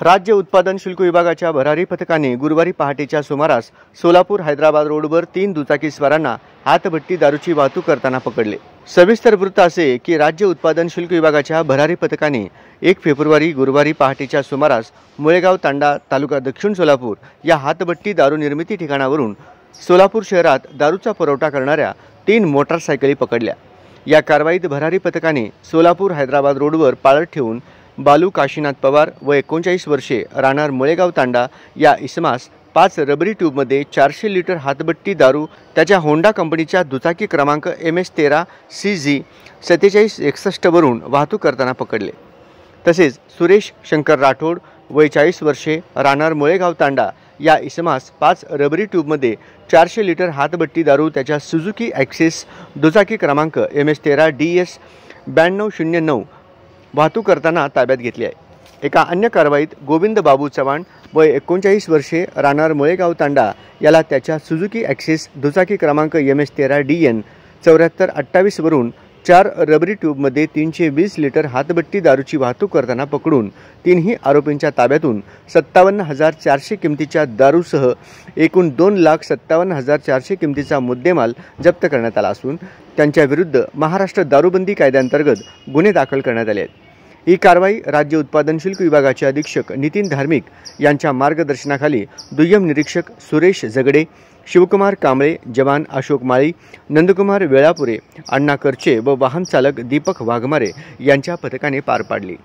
राज्य उत्पादन शुल्क विभागाच्या भरारी पथकाने गुरुवारी पहाटेच्या सुमारास सोलापूर हैदराबाद रोडवर 3 दुचाकीस्वारांना हातभट्टी दारूची वाहतूक करताना पकडले। सविस्तर वृत्त असे की राज्य उत्पादन शुल्क विभागाच्या भरारी पथकाने 1 फेब्रुवारी गुरुवारी पहाटेच्या सुमारास मुळेगाव तांडा तालुका दक्षिण सोलापूर या हातभट्टी दारू निर्मिती ठिकाणावरून सोलापूर शहरात दारूचा पुरवठा करणाऱ्या 3 मोटारसायकली पकडल्या। या कारवाईत भरारी पथकाने सोलापूर हैदराबाद रोडवर पाळत ठेवून बालू काशीनाथ पवार व 39 वर्षे राहणार मुळेगाव तांडा या इसमास 5 रबरी ट्यूबमध्ये 400 लिटर हातभट्टी दारू त्याच्या होंडा कंपनीच्या दुचाकी क्रमांक MS13 CG 4761 वरून वाहतूक करताना पकडले। तसेच सुरेश शंकर राठोड वय 40 वर्षे राहणार मुळेगाव तांडा या इसमास 5 रबरी ट्यूबमध्ये 400 लिटर हातभट्टी दारू त्याच्या सुझुकी ॲक्सेस दुचाकी क्रमांक MS13 DS 9209 वाहतूक करताना ताब्यात घेतली आहे। एका अन्य कारवाईत गोविंद बाबू चव्हाण वय 39 वर्षे राहणार मुळेगाव तांडा याला त्याच्या सुझुकी ॲक्सेस दुचाकी क्रमांक MS13 DN 7428 वरून 4 रबरी ट्यूबमध्ये 320 लिटर हातभट्टी दारूची वाहतूक करताना पकडून तीनही आरोपींच्या ताब्यातून 57,400 किमतीच्या दारूसह एकूण 2,57,400 किमतीचा मुद्देमाल जप्त करण्यात आला असून त्यांच्या विरुद्ध महाराष्ट्र दारूबंदी कायद्याअंतर्गत गुन्हे दाखल करण्यात आले आहेत। ही कारवाई राज्य उत्पादन शुल्क विभागाचे अधीक्षक नितीन धार्मिक यांच्या मार्गदर्शनाखाली दुय्यम निरीक्षक सुरेश जगडे, शिवकुमार कांबळे, जवान अशोक माळी, नंदकुमार वेळापुरे, अण्णा करचे व वाहन चालक दीपक वाघमारे यांच्या पथकाने पार पाडली।